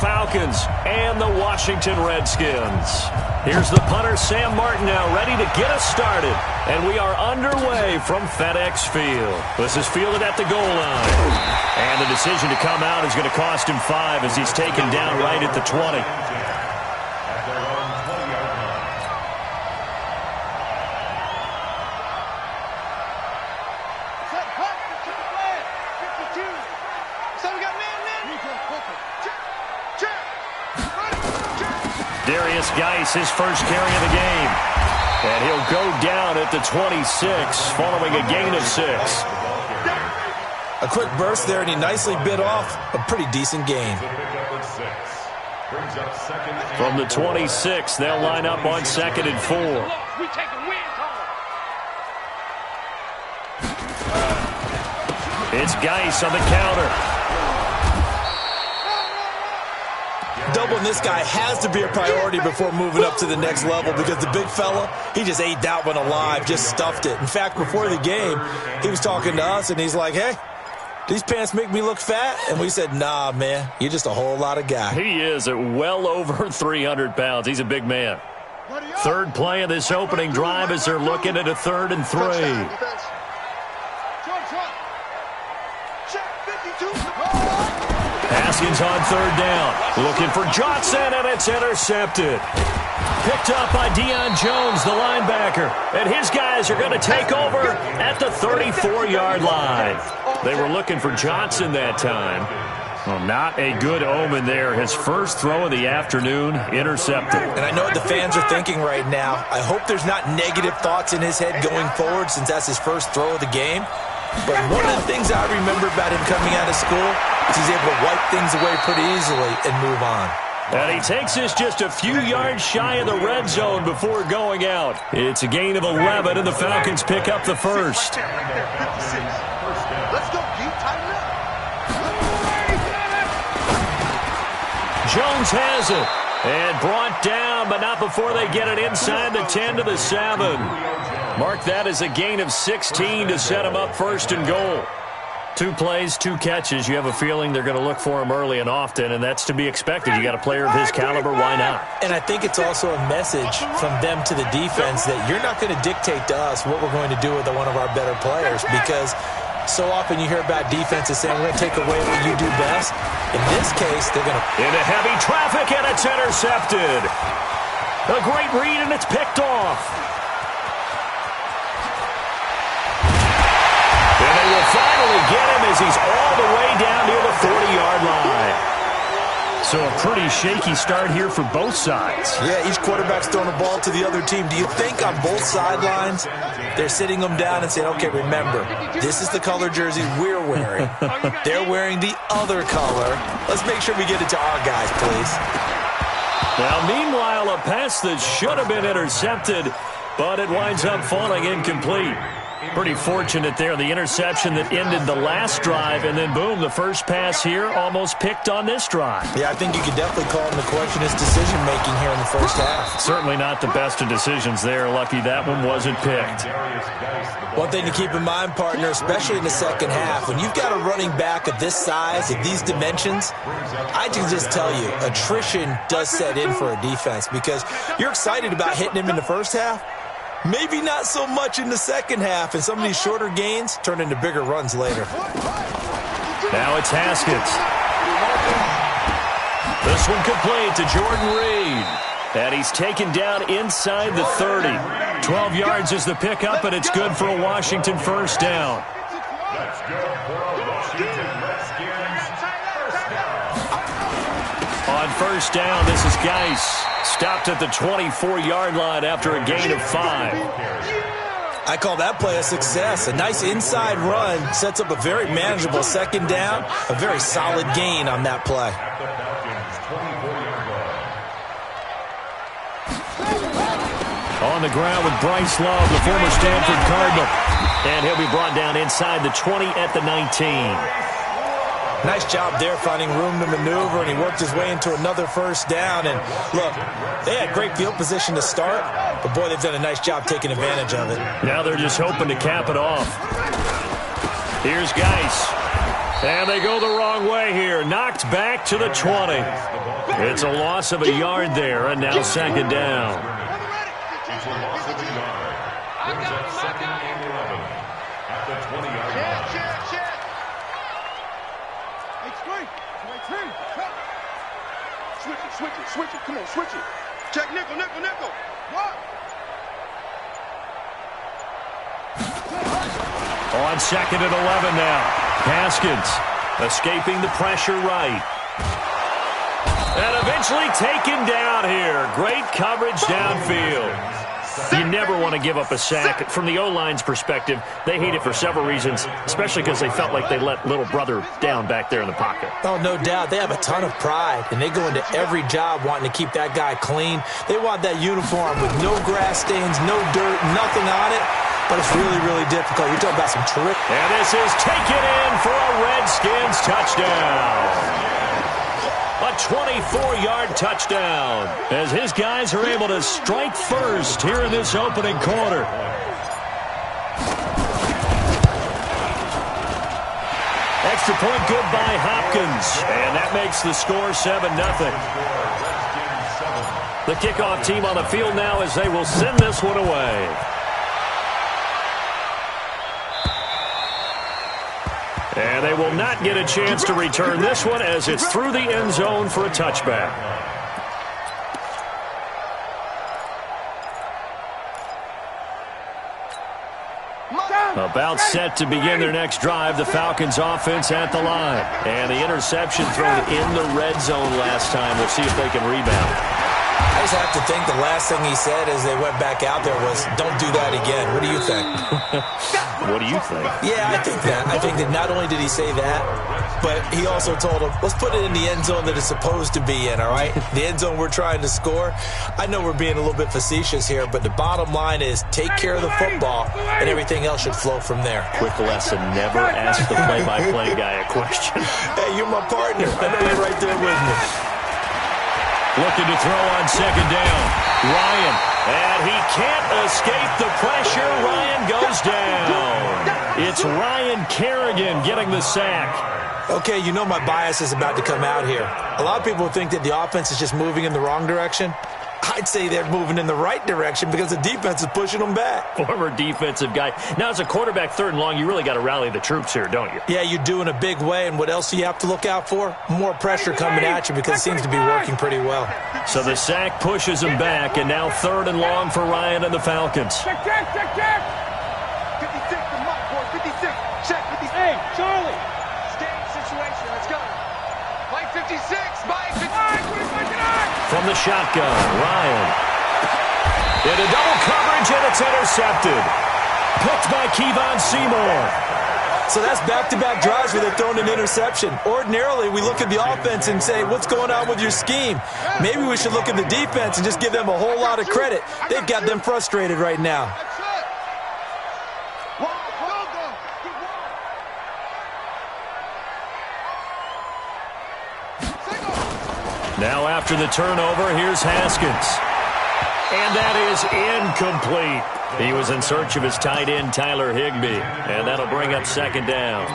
Falcons and the Washington Redskins. Here's the punter, Sam Martin, now ready to get us started. And we are underway from FedEx Field. This is fielded at the goal line. And the decision to come out is going to cost him 5 as he's taken down right at the 20. Geis, his first carry of the game. And he'll go down at the 26 following a gain of 6. A quick burst there, and he nicely bit off a pretty decent gain. From the 26, they'll line up on 2nd and 4. It's Geis on the counter. Doubling this guy has to be a priority before moving up to the next level because the big fella, he just ate that one alive, just stuffed it. In fact, before the game, he was talking to us, and he's like, hey, these pants make me look fat? And we said, nah, man, you're just a whole lot of guy. He is at well over 300 pounds. He's a big man. Third play of this opening drive as they're looking at a 3rd and 3. Haskins on 3rd down. Looking for Johnson, and it's intercepted. Picked up by Deion Jones, the linebacker. And his guys are going to take over at the 34-yard line. They were looking for Johnson that time. Well, not a good omen there. His first throw of the afternoon, intercepted. And I know what the fans are thinking right now. I hope there's not negative thoughts in his head going forward since that's his first throw of the game. But one of the things I remember about him coming out of school is he's able to wipe things away pretty easily and move on. And he takes this just a few yards shy of the red zone before going out. It's a gain of 11, and the Falcons pick up the first. Jones has it. And brought down, but not before they get it inside the 10 to the 7. Mark that as a gain of 16 to set him up 1st and goal. 2 plays, 2 catches. You have a feeling they're going to look for him early and often, and that's to be expected. You got a player of his caliber, why not? And I think it's also a message from them to the defense that you're not going to dictate to us what we're going to do with one of our better players, because so often you hear about defenses saying, we're going to take away what you do best. In this case, they're going to... Into heavy traffic, and it's intercepted. A great read, and it's picked off. And they will finally get him as he's all the way down near the 40-yard line. So a pretty shaky start here for both sides. Yeah, each quarterback's throwing the ball to the other team. Do you think on both sidelines they're sitting them down and saying, okay, remember, this is the color jersey we're wearing. They're wearing the other color. Let's make sure we get it to our guys, please. Now, meanwhile, a pass that should have been intercepted, but it winds up falling incomplete. Pretty fortunate there, the interception that ended the last drive, and then boom, the first pass here almost picked on this drive. Yeah, I think you could definitely call him the question his decision-making here in the first half. Certainly not the best of decisions there. Lucky that one wasn't picked. One thing to keep in mind, partner, especially in the second half, when you've got a running back of this size, of these dimensions, I can just tell you, attrition does set in for a defense because you're excited about hitting him in the first half. Maybe not so much in the second half, and some of these shorter gains turn into bigger runs later. Now it's Haskins. This one complete to Jordan Reed. And he's taken down inside the 30. 12 yards is the pickup, and it's good for a Washington first down. On first down, this is Geis. Stopped at the 24-yard line after a gain of 5. I call that play a success. A nice inside run sets up a very manageable second down. A very solid gain on that play. On the ground with Bryce Love, the former Stanford Cardinal. And he'll be brought down inside the 20 at the 19. Nice job there finding room to maneuver, and he worked his way into another first down. And look, they had great field position to start, but boy, they've done a nice job taking advantage of it. Now they're just hoping to cap it off. Here's Geis. And they go the wrong way here. Knocked back to the 20. It's a loss of a yard there, and now second down. It's a loss of a yard. Brings up second and 11 at the 20-yard line. Switch it. Come on, switch it. Check nickel. What? On second and 11 now. Haskins escaping the pressure right. And eventually taken down here. Great coverage downfield. You never want to give up a sack. From the O-line's perspective, they hate it for several reasons, especially because they felt like they let little brother down back there in the pocket. Oh, no doubt. They have a ton of pride, and they go into every job wanting to keep that guy clean. They want that uniform with no grass stains, no dirt, nothing on it. But it's really, really difficult. You're talking about some terrific. And this is taken in for a Redskins touchdown. A 24-yard touchdown as his guys are able to strike first here in this opening quarter. Extra point good by Hopkins, and that makes the score 7-0. The kickoff team on the field now as they will send this one away. And they will not get a chance to return this one as it's through the end zone for a touchback. About set to begin their next drive, the Falcons offense at the line. And the interception thrown in the red zone last time. We'll see if they can rebound. I just have to think the last thing he said as they went back out there was, don't do that again. What do you think? What do you think? Yeah, I think that. I think that not only did he say that, but he also told him, let's put it in the end zone that it's supposed to be in, all right? The end zone we're trying to score. I know we're being a little bit facetious here, but the bottom line is take care of the football, and everything else should flow from there. Quick lesson, never ask the play-by-play guy a question. Hey, you're my partner. I know you're right there with me. Looking to throw on second down. Ryan, and he can't escape the pressure. Ryan goes down. It's Ryan Kerrigan getting the sack. Okay, you know my bias is about to come out here. A lot of people think that the offense is just moving in the wrong direction. I'd say they're moving in the right direction because the defense is pushing them back. Former defensive guy. Now, as a quarterback, third and long, you really got to rally the troops here, don't you? Yeah, you do in a big way. And what else do you have to look out for? More pressure coming at you because it seems to be working pretty well. So the sack pushes him back, and now third and long for Ryan and the Falcons. Check. 56 to Mike, boy. 56. Check 56. Hey, Charlie. Stage situation. Let's go. Mike 56. Mike 56. From the shotgun, Ryan. Into double coverage, and it's intercepted. Picked by Kevon Seymour. So that's back-to-back drives where they've thrown an interception. Ordinarily, we look at the offense and say, what's going on with your scheme? Maybe we should look at the defense and just give them a whole lot of credit. They've got them frustrated right now. Now after the turnover, here's Haskins. And that is incomplete. He was in search of his tight end, Tyler Higbee. And that'll bring up second down.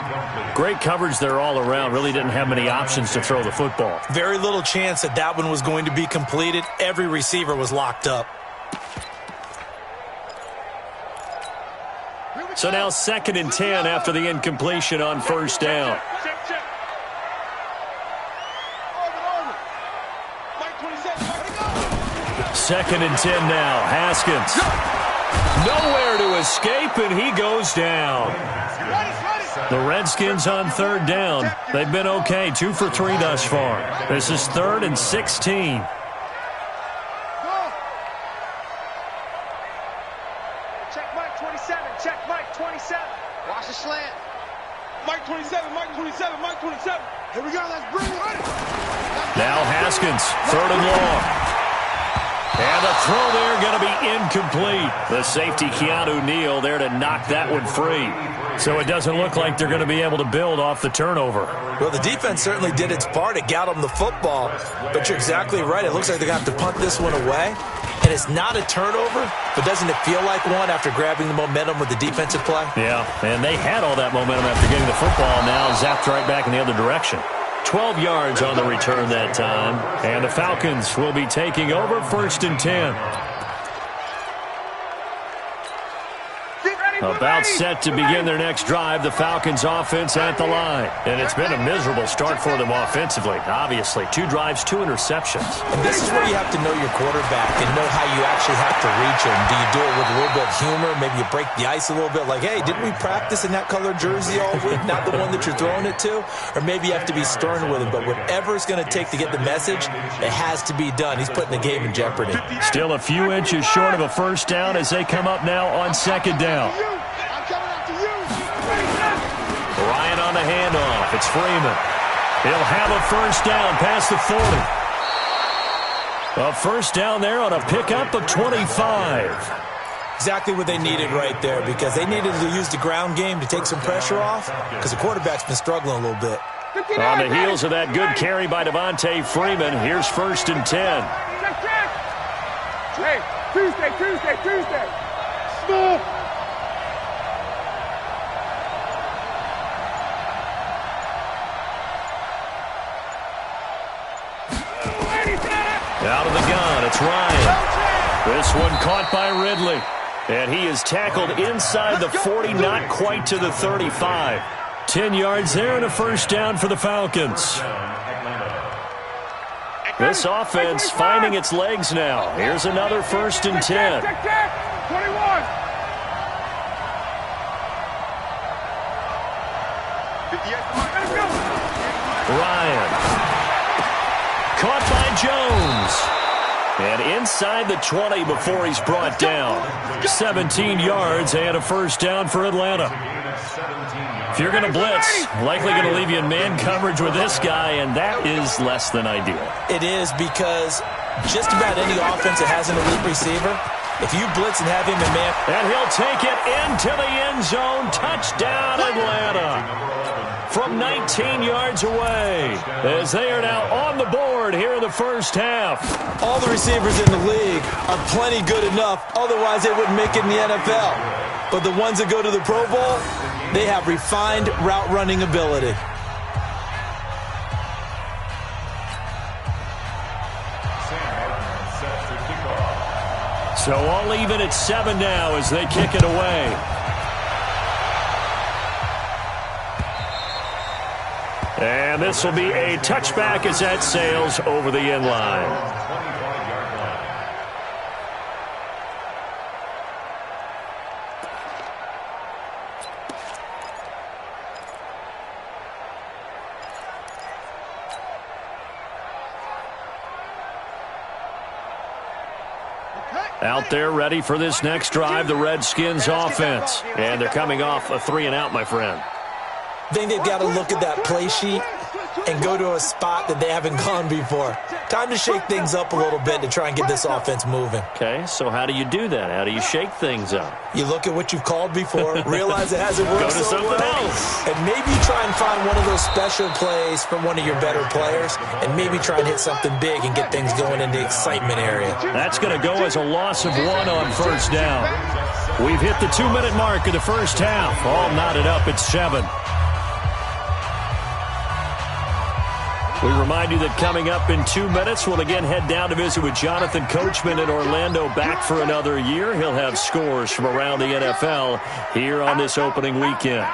Great coverage there all around. Really didn't have many options to throw the football. Very little chance that that one was going to be completed. Every receiver was locked up. So now second and 10 after the incompletion on first down. Second and 10 now. Haskins. Nowhere to escape, and he goes down. The Redskins on third down. They've been okay. 2 for 3 thus far. This is 3rd and 16. Check Mike 27. Check Mike 27. Watch the slant. Mike 27. Mike 27. Mike 27. Here we go. Let's bring it. Now Haskins. 3rd and long. And the throw there going to be incomplete. The safety, Keanu Neal, there to knock that one free. So it doesn't look like they're going to be able to build off the turnover. Well, the defense certainly did its part. It got them the football. But you're exactly right. It looks like they're going to have to punt this one away. And it's not a turnover, but doesn't it feel like one after grabbing the momentum with the defensive play? Yeah, and they had all that momentum after getting the football, now zapped right back in the other direction. 12 yards on the return that time, and the Falcons will be taking over 1st and 10. About set to begin their next drive, the Falcons offense at the line. And it's been a miserable start for them offensively, obviously. 2 drives, 2 interceptions. And this is where you have to know your quarterback and know how you actually have to reach him. Do you do it with a little bit of humor? Maybe you break the ice a little bit, like, hey, didn't we practice in that colored jersey all week, not the one that you're throwing it to? Or maybe you have to be stern with him. But whatever it's going to take to get the message, it has to be done. He's putting the game in jeopardy. Still a few inches short of a first down as they come up now on 2nd down. Ryan on the handoff. It's Freeman. He'll have a first down past the 40. A first down there on a pickup of 25. Exactly what they needed right there, because they needed to use the ground game to take some pressure off, because the quarterback's been struggling a little bit. On the heels of that good carry by Devontae Freeman, here's 1st and 10. Hey, Tuesday. Small. Out of the gun, it's Ryan. This one caught by Ridley. And he is tackled inside the 40, not quite to the 35. 10 yards there and a first down for the Falcons. This offense finding its legs now. Here's another 1st and 10. 21. Ryan. Caught by Jones. And inside the 20 before he's brought down. 17 yards and a first down for Atlanta. If you're going to blitz, likely going to leave you in man coverage with this guy, and that is less than ideal. It is, because just about any offense that has an elite receiver, if you blitz and have him in man... And he'll take it into the end zone. Touchdown, Atlanta. From 19 yards away, as they are now on the board here in the first half. All the receivers in the league are plenty good enough, otherwise they wouldn't make it in the NFL. But the ones that go to the Pro Bowl, they have refined route running ability. So all even at 7 now as they kick it away. And this will be a touchback as that sails over the end line. Out there ready for this next drive, the Redskins offense. And they're coming off a 3-and-out, my friend. I think they've got to look at that play sheet and go to a spot that they haven't gone before. Time to shake things up a little bit to try and get this offense moving. Okay, so how do you do that? How do you shake things up? You look at what you've called before, realize it hasn't worked Go to so something well, else. and maybe try and find one of those special plays from one of your better players, and maybe try and hit something big and get things going in the excitement area. That's going to go as a loss of 1 on first down. We've hit the 2-minute mark of the first half. All knotted up at 7. We remind you that coming up in 2 minutes, we'll again head down to visit with Jonathan Coachman in Orlando, back for another year. He'll have scores from around the NFL here on this opening weekend.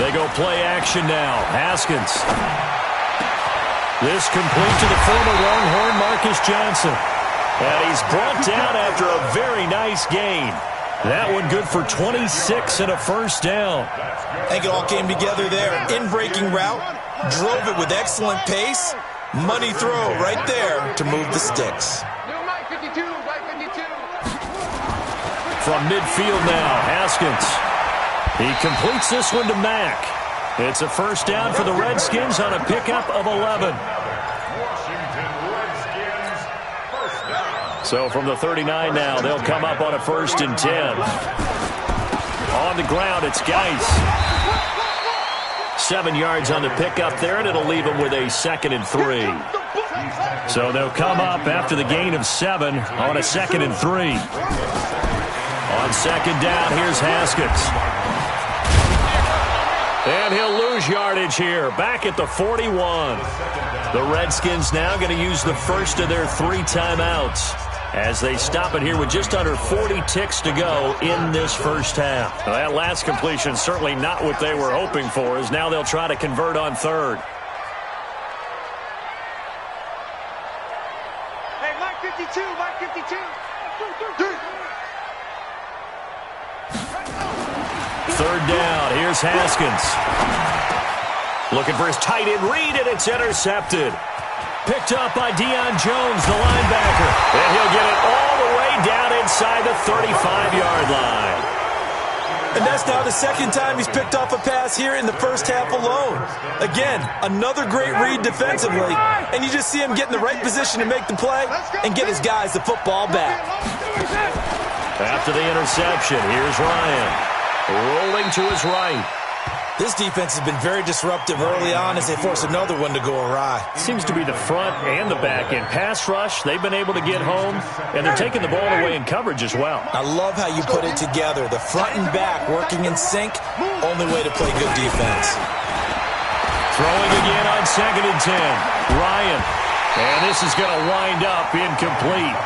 They go play action now. Haskins. This complete to the former Longhorn Marcus Johnson. And he's brought down after a very nice gain. That one good for 26 and a first down. I think it all came together there. In-breaking route, drove it with excellent pace. Money throw right there to move the sticks. From midfield now, Haskins. He completes this one to Mack. It's a first down for the Redskins on a pickup of 11. So from the 39 now, they'll come up on a 1st and 10. On the ground, it's Geis. 7 yards on the pickup there, and it'll leave them with a 2nd and 3. So they'll come up after the gain of 7 on a 2nd and 3. On 2nd down, here's Haskins. And he'll lose yardage here, back at the 41. The Redskins now going to use the first of their 3 timeouts as they stop it here with just under 40 ticks to go in this first half. Well, that last completion certainly not what they were hoping for, as now they'll try to convert on 3rd. Hey, Mike 52, Mike 52. 3rd down, here's Haskins. Looking for his tight end read, and it's intercepted. Picked up by Deion Jones, the linebacker. And he'll get it all the way down inside the 35-yard line. And that's now the 2nd time he's picked off a pass here in the first half alone. Again, another great read defensively, and you just see him get in the right position to make the play and get his guys the football back. After the interception, here's Ryan. Rolling to his right. This defense has been very disruptive early on as they force another one to go awry. Seems to be the front and the back end. Pass rush, they've been able to get home, and they're taking the ball away in coverage as well. I love how you put it together. The front and back working in sync, only way to play good defense. Throwing again on 2nd and 10. Ryan. And this is going to wind up incomplete.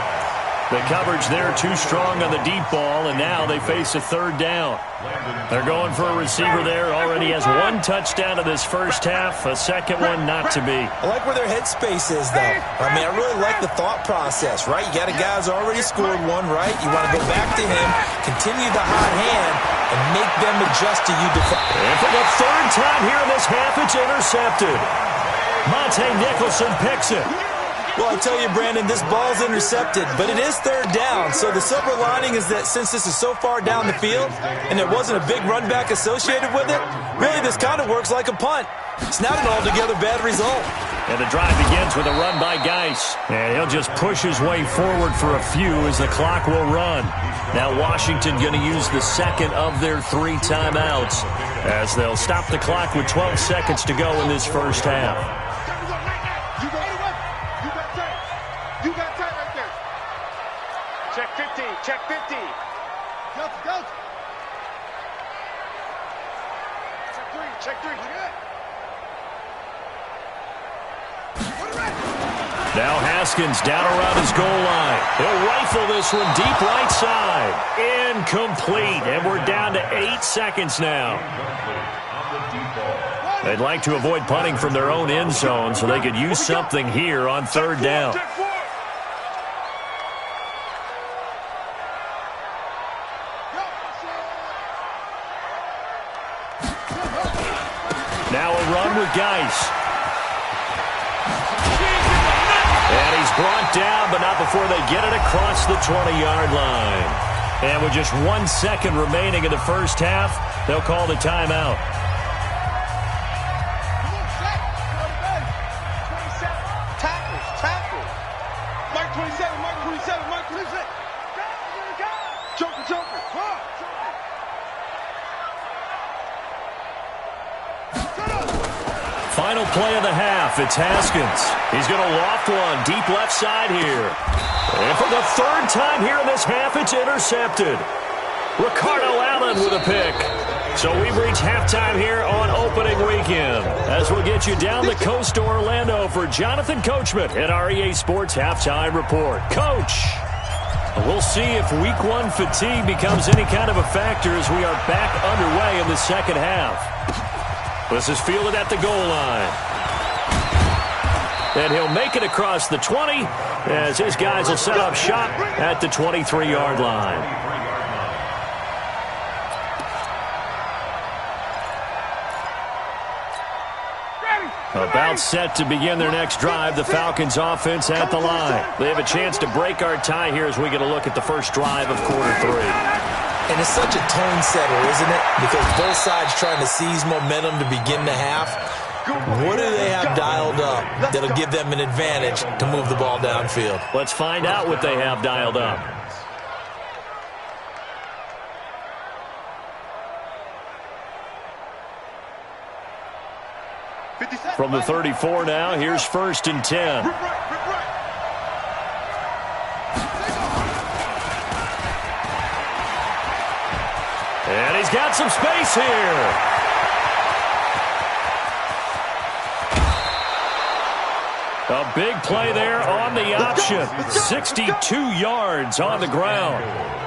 The coverage there too strong on the deep ball, and now they face a 3rd down. They're going for a receiver there. Already has 1 touchdown in this first half, a 2nd one not to be. I like where their headspace is, though. I mean, I really like the thought process, right? You got a guy who's already scored 1, right? You want to go back to him, continue the hot hand, and make them adjust to you. And for the 3rd time here in this half, it's intercepted. Monte Nicholson picks it. Well, I tell you, Brandon, this ball's intercepted, but it is 3rd down. So the silver lining is that since this is so far down the field and there wasn't a big run back associated with it, really this kind of works like a punt. It's not an altogether bad result. And the drive begins with a run by Geis. And he'll just push his way forward for a few as the clock will run. Now Washington going to use the 2nd of their 3 timeouts as they'll stop the clock with 12 seconds to go in this first half. Check 50, check 50. Go. Check 3. Now Haskins down around his goal line. He'll rifle this one deep right side. Incomplete, and we're down to 8 seconds now. They'd like to avoid punting from their own end zone so they could use something here on 3rd down. Now a run with Geis. And he's brought down, but not before they get it across the 20-yard line. And with just 1 second remaining in the first half, they'll call the timeout. Tackle. Mike 27, Mike 27, Mike 26. Joker. Final play of the half, it's Haskins. He's going to loft one deep left side here. And for the 3rd time here in this half, it's intercepted. Ricardo Allen with a pick. So we've reached halftime here on opening weekend. As we'll get you down the coast to Orlando for Jonathan Coachman at our EA Sports Halftime Report. Coach, we'll see if Week 1 fatigue becomes any kind of a factor as we are back underway in the second half. This is fielded at the goal line. And he'll make it across the 20 as his guys will set up shop at the 23-yard line. About set to begin their next drive, the Falcons offense at the line. They have a chance to break our tie here as we get a look at the first drive of quarter 3. And it's such a tone setter, isn't it? Because both sides trying to seize momentum to begin the half. What do they have dialed up that'll give them an advantage to move the ball downfield? Let's find out what they have dialed up. From the 34 now, here's 1st and 10. And he's got some space here. A big play there on the option. 62 yards on the ground.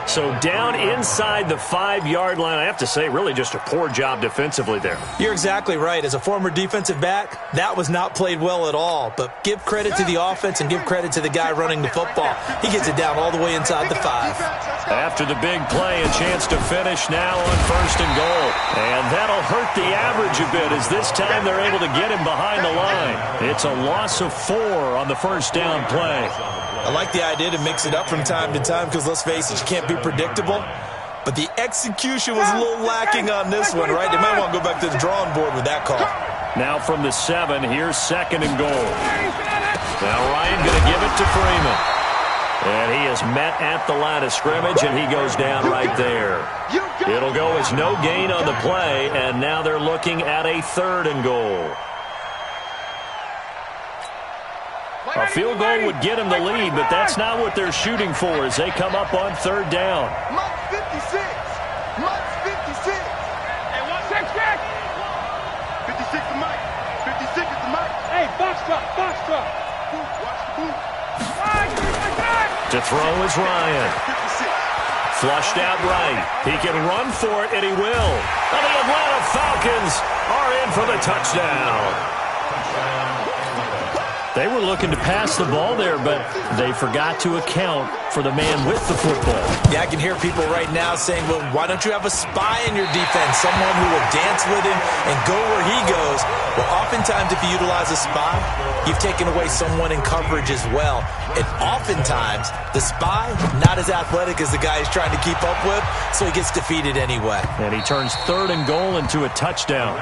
So down inside the 5-yard line. I have to say, really just a poor job defensively there. You're exactly right. As a former defensive back, that was not played well at all. But give credit to the offense and give credit to the guy running the football. He gets it down all the way inside the 5. After the big play, a chance to finish now on 1st and goal. And that'll hurt the average a bit as this time they're able to get him behind the line. It's a loss of 4 on the 1st down play. I like the idea to mix it up from time to time because, let's face it, you can't be predictable. But the execution was a little lacking on this one, right? They might want to go back to the drawing board with that call. Now from the 7, here's 2nd and goal. Now Ryan going to give it to Freeman. And he is met at the line of scrimmage, and he goes down right there. It'll go as no gain on the play, and now they're looking at a 3rd and goal. A field goal would get them the lead, but that's not what they're shooting for as they come up on 3rd down. Mike 56. Mike 56. Hey, 166. 56 to Mike. 56 is to Mike. Hey, box truck, box truck. Watch the boot. To throw is Ryan. Flushed out right. He can run for it, and he will. And the Atlanta Falcons are in for the touchdown. They were looking to pass the ball there, but they forgot to account for the man with the football. Yeah, I can hear people right now saying, well, why don't you have a spy in your defense, someone who will dance with him and go where he goes? Well, oftentimes if you utilize a spy, you've taken away someone in coverage as well. And oftentimes, the spy, not as athletic as the guy he's trying to keep up with, so he gets defeated anyway. And he turns 3rd and goal into a touchdown.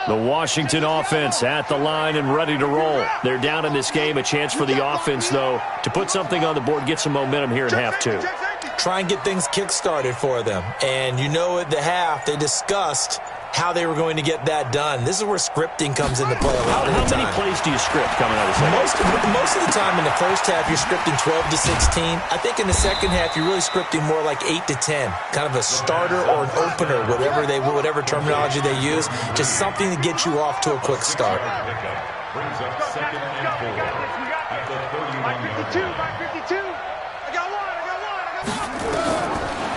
The Washington offense at the line and ready to roll. They're down in this game. A chance for the offense, though, to put something on the board, get some momentum here in half 2. Try and get things kick-started for them. And you know at the half, they discussed how they were going to get that done. This is where scripting comes into play a lot of the time. How many plays do you script coming out of the second? Most of the time in the first half, you're scripting 12 to 16. I think in the second half, you're really scripting more like 8 to 10. Kind of a starter or an opener, whatever terminology they use. Just something to get you off to a quick start. Brings up 2nd and 4 at the 31-yard line.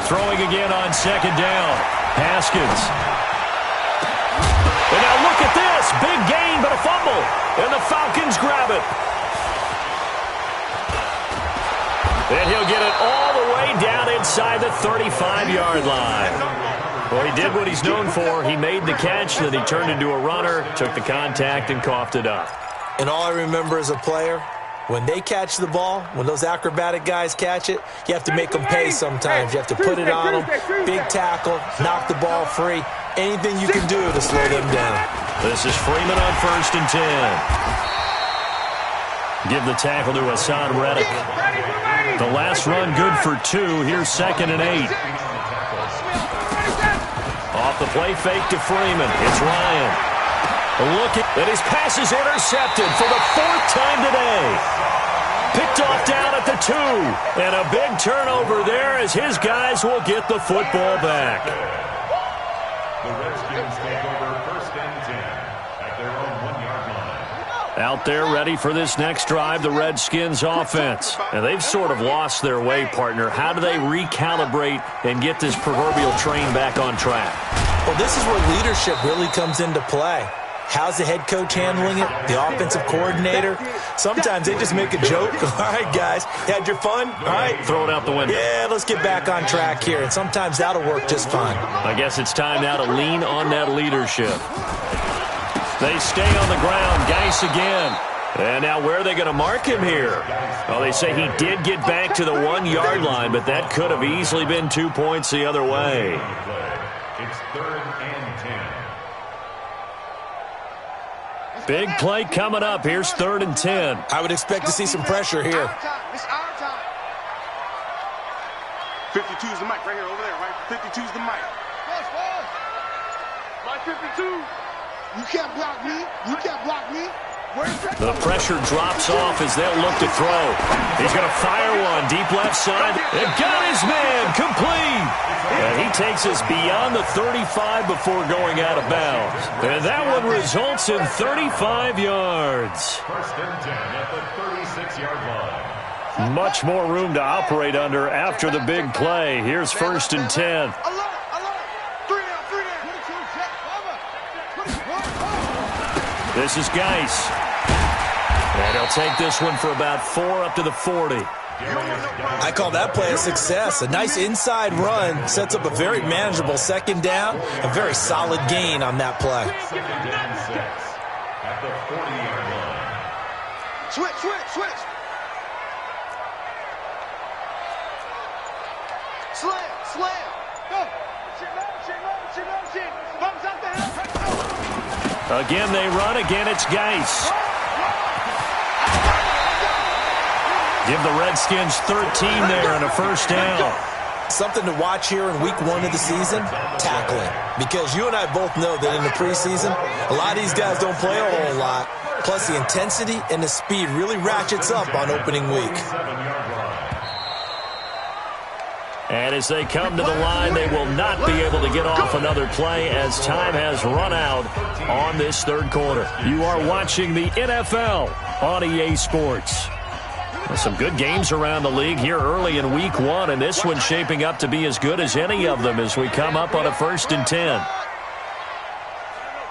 Throwing again on 2nd down. Haskins. And now look at this. Big gain, but a fumble. And the Falcons grab it. And he'll get it all the way down inside the 35-yard line. Well, he did what he's known for. He made the catch, then he turned into a runner, took the contact, and coughed it up. And all I remember as a player, when they catch the ball, when those acrobatic guys catch it, you have to make them pay sometimes. You have to put it on them, big tackle, knock the ball free. Anything you can do to slow them down. This is Freeman on 1st and 10. Give the tackle to Hassan Reddick. The last run good for 2. Here's 2nd and 8. Off the play fake to Freeman. It's Ryan. Looking, and his pass is intercepted for the 4th time today. Picked off down at the 2. And a big turnover there as his guys will get the football back. The Redskins take over 1st and 10 at their own 1-yard line. Out there ready for this next drive, the Redskins offense. And they've sort of lost their way, partner. How do they recalibrate and get this proverbial train back on track? Well, this is where leadership really comes into play. How's the head coach handling it? The offensive coordinator? Sometimes they just make a joke. All right, guys, had your fun? All right. Throw it out the window. Yeah, let's get back on track here. And sometimes that'll work just fine. I guess it's time now to lean on that leadership. They stay on the ground. Geis again. And now where are they going to mark him here? Well, they say he did get back to the 1-yard line, but that could have easily been 2 points the other way. It's 3rd and 10. Big play coming up. Here's 3rd and 10. I would expect to see some pressure here. It's our time. 52 is the mic right here, over there, right? 52 is the mic. My 52. You can't block me. You can't block me. The pressure drops off as they'll look to throw. He's going to fire one deep left side. And got his man complete. And he takes us beyond the 35 before going out of bounds. And that one results in 35 yards. 1st and 10 at the 36-yard line. Much more room to operate under after the big play. Here's 1st and 10. This is Geis. And he'll take this one for about 4 up to the 40. I call that play a success. A nice inside run sets up a very manageable 2nd down. A very solid gain on that play. 2nd and 6 at the 40-yard line. Switch. Slam. Go. Shit. Bumps out the head. Again, they run. Again, it's Geis. Give the Redskins 13 there and a 1st down. Something to watch here in week 1 of the season, tackling. Because you and I both know that in the preseason, a lot of these guys don't play a whole lot. Plus, the intensity and the speed really ratchets up on opening week. And as they come to the line, they will not be able to get off another play as time has run out on this 3rd quarter. You are watching the NFL on EA Sports. Some good games around the league here early in week 1, and this one's shaping up to be as good as any of them as we come up on a 1st and 10.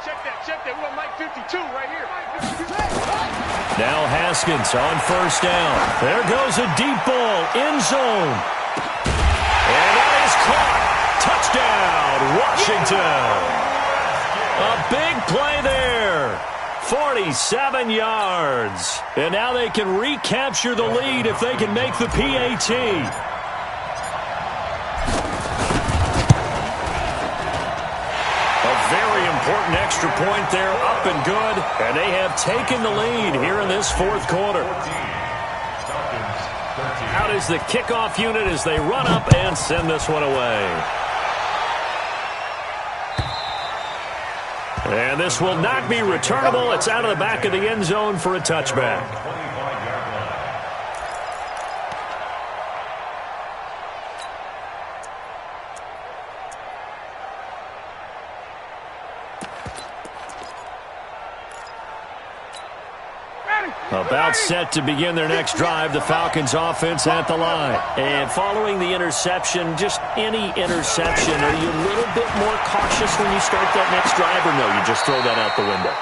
Check that. We got Mike 52 right here. Now Haskins on 1st down. There goes a deep ball, end zone. And that is caught. Touchdown, Washington. A big play there. 47 yards. And now they can recapture the lead if they can make the PAT. A very important extra point there, up and good. And they have taken the lead here in this 4th quarter. Out is the kickoff unit as they run up and send this one away. And this will not be returnable. It's out of the back of the end zone for a touchback. About set to begin their next drive, the Falcons offense at the line. And following the interception, just any interception, are you a little bit more cautious when you start that next drive, or no, you just throw that out the window?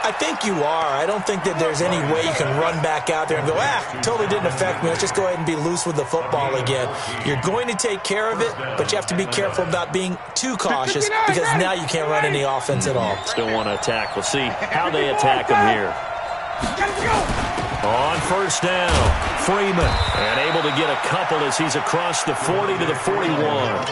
I think you are. I don't think that there's any way you can run back out there and go, totally didn't affect me. Let's just go ahead and be loose with the football again. You're going to take care of it, but you have to be careful about being too cautious because now you can't run any offense at all. Still want to attack. We'll see how they attack them here. On 1st down, Freeman, and able to get a couple as he's across the 40 to the 41.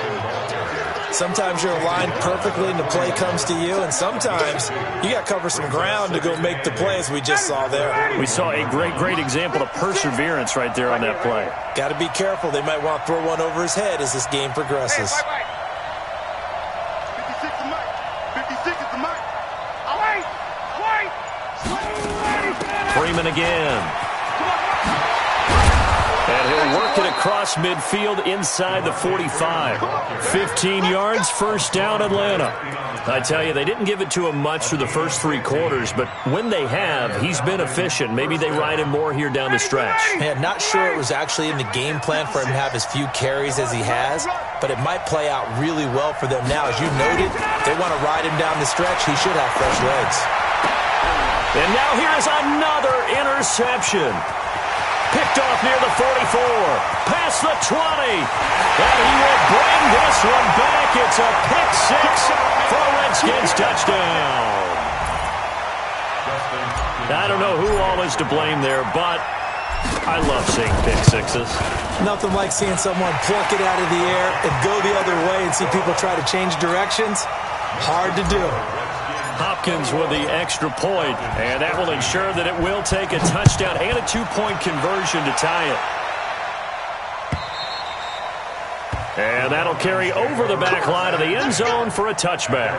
Sometimes you're aligned perfectly and the play comes to you, and sometimes you got to cover some ground to go make the plays we just saw there. We saw a great example of perseverance right there on that play. Got to be careful. They might want to throw one over his head as this game progresses. 56 is the mic. 56 is the mic. Wait. Freeman again. And he'll work it across midfield inside the 45. 15 yards, 1st down, Atlanta. I tell you, they didn't give it to him much through the first 3 quarters, but when they have, he's been efficient. Maybe they ride him more here down the stretch. Man, not sure it was actually in the game plan for him to have as few carries as he has, but it might play out really well for them now. As you noted, they want to ride him down the stretch. He should have fresh legs. And now here's another interception. Picked off near the 44, past the 20, and he will bring this one back. It's a pick 6 for a Redskins touchdown. I don't know who all is to blame there, but I love seeing pick sixes. Nothing like seeing someone pluck it out of the air and go the other way and see people try to change directions. Hard to do. Hopkins with the extra point, and that will ensure that it will take a touchdown and a two-point conversion to tie it. And that'll carry over the back line of the end zone for a touchback.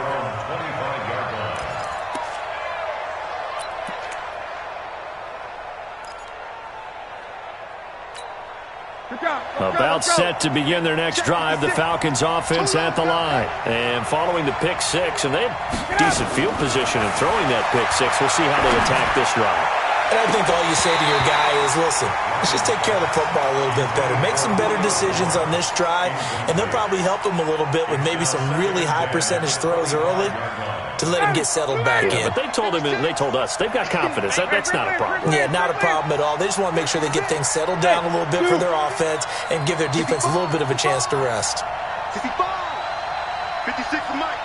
About set to begin their next drive, the Falcons offense at the line. And following the pick six, and they have decent field position in throwing that pick six. We'll see how they attack this drive. And I think all you say to your guy is, listen, let's just take care of the football a little bit better. Make some better decisions on this drive, and they'll probably help him a little bit with maybe some really high percentage throws early to let him get settled back in. But they told him, and they told us, they've got confidence. That's not a problem. Yeah, not a problem at all. They just want to make sure they get things settled down a little bit for their offense and give their defense a little bit of a chance to rest. 55. 56 to Mike.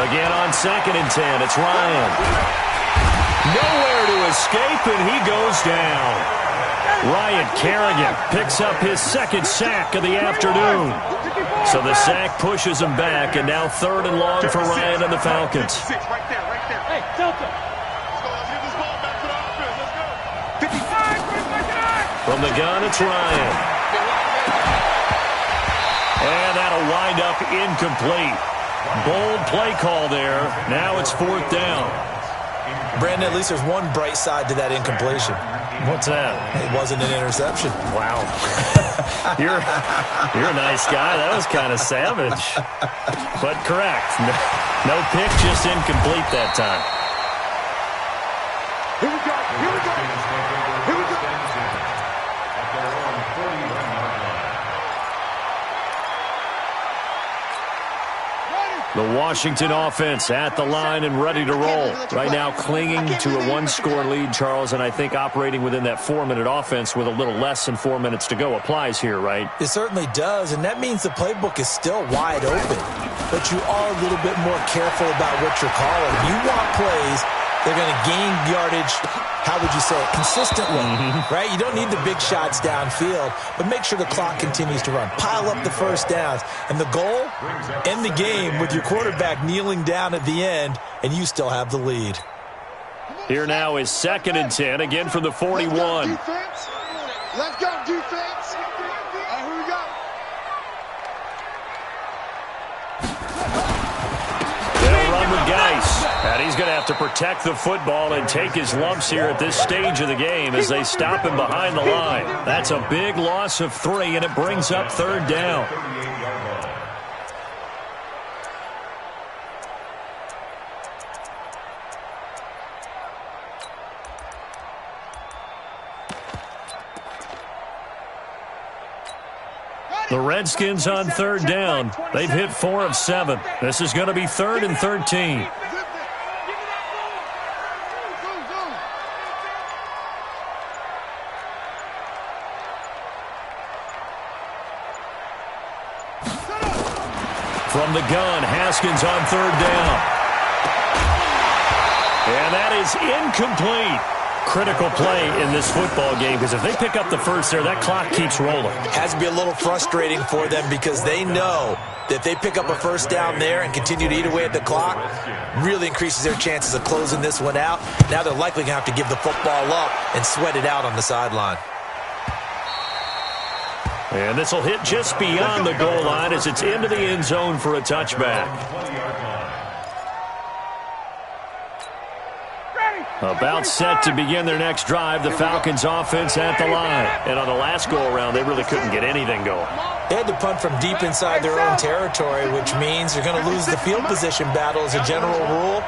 Again on 2nd and 10, it's Ryan. Nowhere to escape, and he goes down. Ryan Kerrigan picks up his second sack of the afternoon. So the sack pushes him back, and now 3rd and long for Ryan and the Falcons. Right there, right there. Hey, Delta. Let's get this ball back to the offense. Let's go. 55. From the gun, it's Ryan. And that'll wind up incomplete. Bold play call there. Now it's 4th down. Brandon, at least there's one bright side to that incompletion. What's that? It wasn't an interception. Wow. You're a nice guy. That was kind of savage. But correct. No pick, just incomplete that time. Here we go. Here we go. Here we go. The Washington offense at the line and ready to roll. Right now clinging to a one-score lead, Charles, and I think operating within that 4-minute offense with a little less than 4 minutes to go applies here, right? It certainly does, and that means the playbook is still wide open. But you are a little bit more careful about what you're calling. You want plays that are going to gain yardage, how would you say it, consistently, right? You don't need the big shots downfield, but make sure the clock continues to run. Pile up the first downs. And the goal, end the game with your quarterback kneeling down at the end, and you still have the lead. Here now is 2nd and 10, again from the 41. Let's go, defense. All right, here we go. They'll run with Geis. And he's going to have to protect the football and take his lumps here at this stage of the game as they stop him behind the line. That's a big loss of 3, and it brings up 3rd down. The Redskins on 3rd down. They've hit 4 of 7. This is going to be 3rd and 13. From the gun, Haskins on 3rd down. And that is incomplete. Critical play in this football game, because if they pick up the first there, that clock keeps rolling. Has to be a little frustrating for them because they know that if they pick up a first down there and continue to eat away at the clock, really increases their chances of closing this one out. Now they're likely going to have to give the football up and sweat it out on the sideline. And this will hit just beyond the goal line as it's into the end zone for a touchback. About set to begin their next drive, the Falcons offense at the line. And on the last go-around, they really couldn't get anything going. They had to punt from deep inside their own territory, which means they're going to lose the field position battle as a general rule.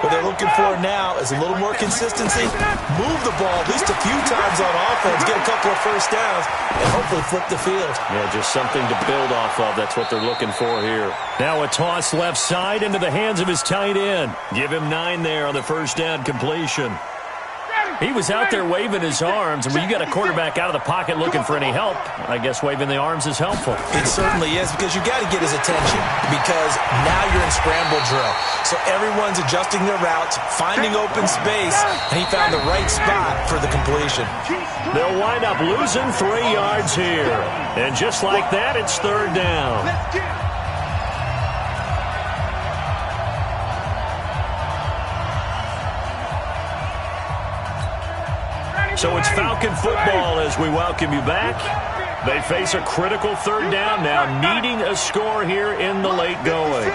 What they're looking for now is a little more consistency, move the ball at least a few times on offense, get a couple of first downs, and hopefully flip the field. Yeah, just something to build off of. That's what they're looking for here. Now a toss left side into the hands of his tight end. Give him 9 there on the first down completion. He was out there waving his arms, and when you got a quarterback out of the pocket looking for any help, I guess waving the arms is helpful. It certainly is, because you got to get his attention, because now you're in scramble drill. So everyone's adjusting their routes, finding open space, and he found the right spot for the completion. They'll wind up losing 3 yards here. And just like that, it's 3rd down. So it's Falcon football as we welcome you back. They face a critical 3rd down now, needing a score here in the late going.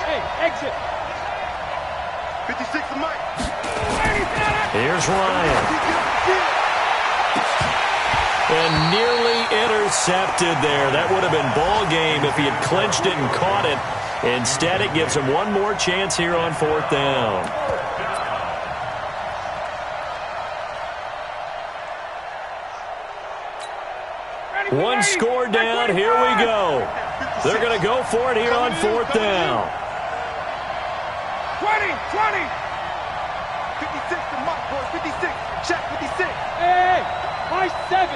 Hey, exit. 56 to Mike. Here's Ryan. And nearly intercepted there. That would have been ball game if he had clinched it and caught it. Instead, it gives him one more chance here on 4th down. One score down, here we go. They're going to go for it here on 4th down. 20. 56 to Mike, boys, 56. Check 56. Hey, Mike 7.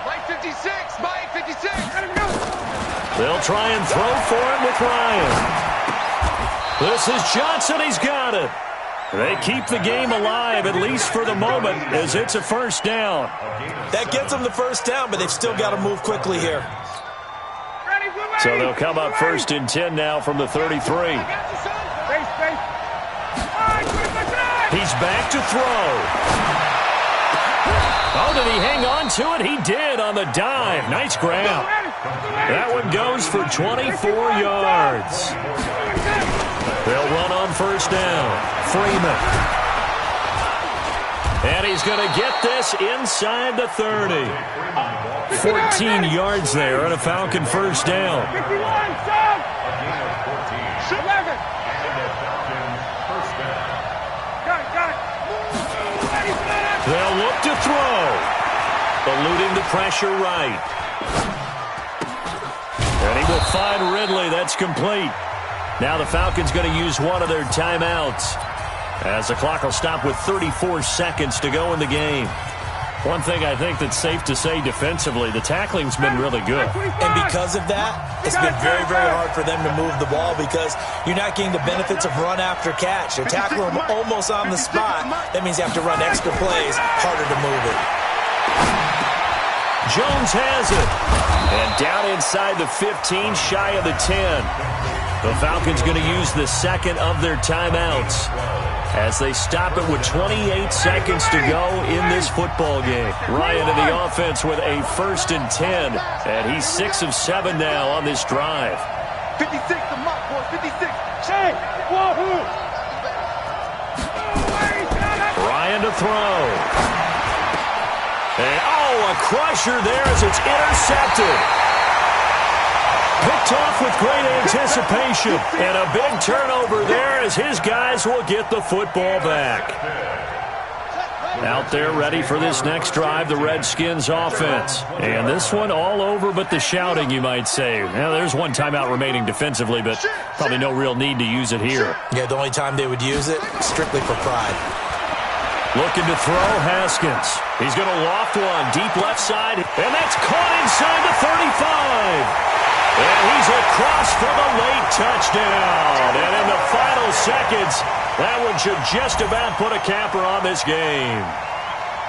Mike 56, Mike 56. Let him go. They'll try and throw for it with Ryan. This is Johnson, he's got it. They keep the game alive, at least for the moment, as it's a 1st down. That gets them the 1st down, but they've still got to move quickly here. So they'll come up 1st and 10 now from the 33. He's back to throw. Oh, did he hang on to it? He did on the dive. Nice grab. That one goes for 24 yards. They'll run on 1st down. Freeman. And he's going to get this inside the 30. 14 yards there on a Falcon 1st down. They'll look to throw. Eluding the pressure right. And he will find Ridley. That's complete. Now the Falcons going to use one of their timeouts, as the clock will stop with 34 seconds to go in the game. One thing I think that's safe to say defensively, the tackling's been really good. And because of that, it's been very, very hard for them to move the ball, because you're not getting the benefits of run after catch. They're tackling them almost on the spot. That means you have to run extra plays, harder to move it. Jones has it. And down inside the 15, shy of the 10. The Falcons going to use the second of their timeouts as they stop it with 28 seconds to go in this football game. Ryan in the offense with a 1st and 10, and he's 6 of 7 now on this drive. 56 to Mike, boys, 56. Hey, wahoo! Ryan to throw. And, a crusher there as it's intercepted. Picked off with great anticipation. And a big turnover there as his guys will get the football back. Out there ready for this next drive, the Redskins offense. And this one all over but the shouting, you might say. Now, there's one timeout remaining defensively, but probably no real need to use it here. Yeah, the only time they would use it, strictly for pride. Looking to throw, Haskins. He's going to loft one deep left side, and that's caught inside the 35. And he's across for the late touchdown. And in the final seconds, that one should just about put a capper on this game.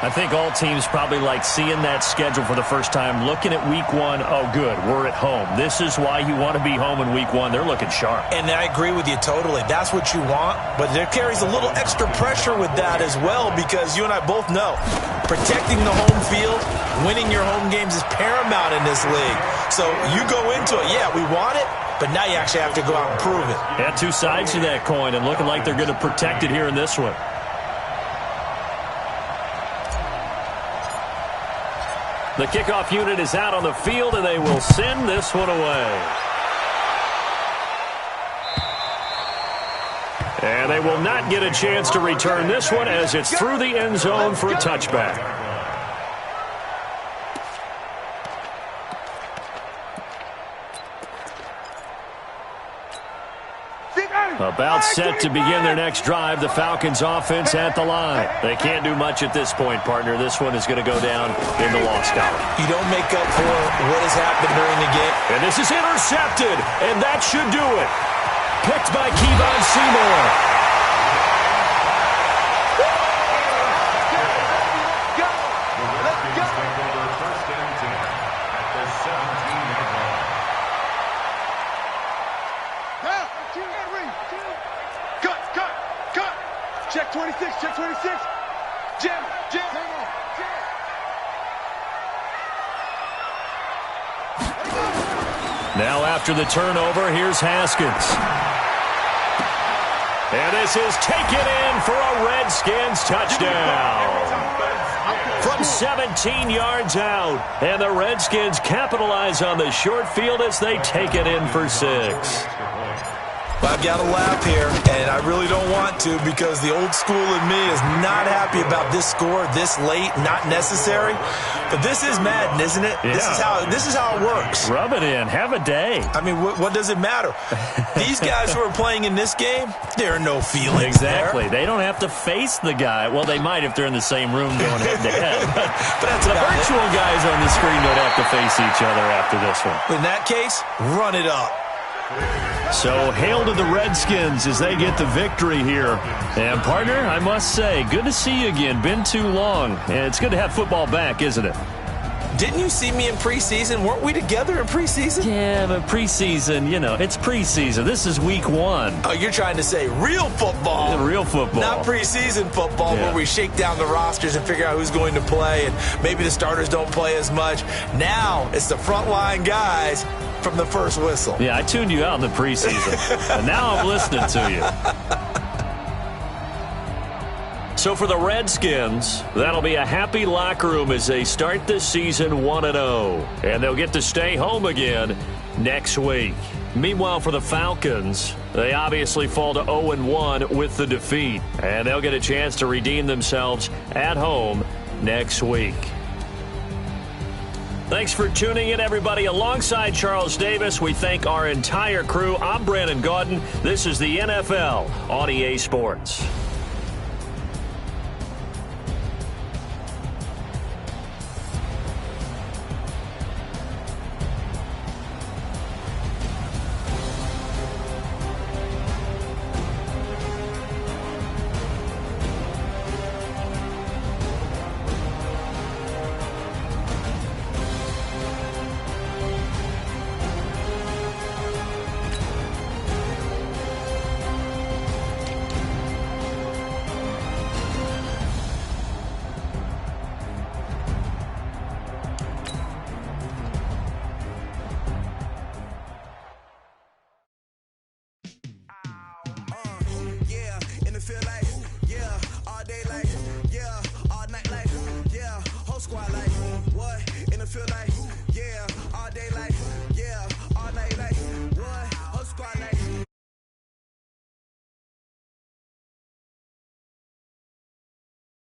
I think all teams probably like seeing that schedule for the first time, looking at week 1. Oh, good, we're at home. This is why you want to be home in week 1. They're looking sharp. And I agree with you totally. That's what you want, but there carries a little extra pressure with that as well, because you and I both know protecting the home field, winning your home games is paramount in this league. So you go into it, yeah, we want it, but now you actually have to go out and prove it. Yeah, two sides to that coin, and looking like they're going to protect it here in this one. The kickoff unit is out on the field, and they will send this one away. And they will not get a chance to return this one as it's through the end zone for a touchback. About set to begin their next drive, the Falcons offense at the line. They can't do much at this point, partner. This one is going to go down in the loss column. You don't make up for what has happened during the game. And this is intercepted, and that should do it. Picked by Kevon Seymour. Check 26, check 26. Jam. Now after the turnover, here's Haskins. And this is taken in for a Redskins touchdown. From 17 yards out. And the Redskins capitalize on the short field as they take it in for 6. I've got to laugh here, and I really don't want to because the old school in me is not happy about this score this late, not necessary. But this is Madden, isn't it? Yeah. This is how it works. Rub it in. Have a day. I mean, what does it matter? These guys who are playing in this game, there are no feelings. Exactly. There. They don't have to face the guy. Well, they might if they're in the same room going head-to-head. But that's the virtual guys on the screen don't have to face each other after this one. In that case, run it up. So, hail to the Redskins as they get the victory here. And, partner, I must say, good to see you again. Been too long. And it's good to have football back, isn't it? Didn't you see me in preseason? Weren't we together in preseason? Yeah, but preseason, it's preseason. This is week 1. Oh, you're trying to say real football. Yeah, real football. Not preseason football where we shake down the rosters and figure out who's going to play, and maybe the starters don't play as much. Now it's the frontline guys from the first whistle. Yeah, I tuned you out in the preseason, and now I'm listening to you. So for the Redskins, that'll be a happy locker room as they start this season 1-0. And they'll get to stay home again next week. Meanwhile, for the Falcons, they obviously fall to 0-1 with the defeat. And they'll get a chance to redeem themselves at home next week. Thanks for tuning in, everybody. Alongside Charles Davis, we thank our entire crew. I'm Brandon Gaudin. This is the NFL on EA Sports. Squad like, what? In the field like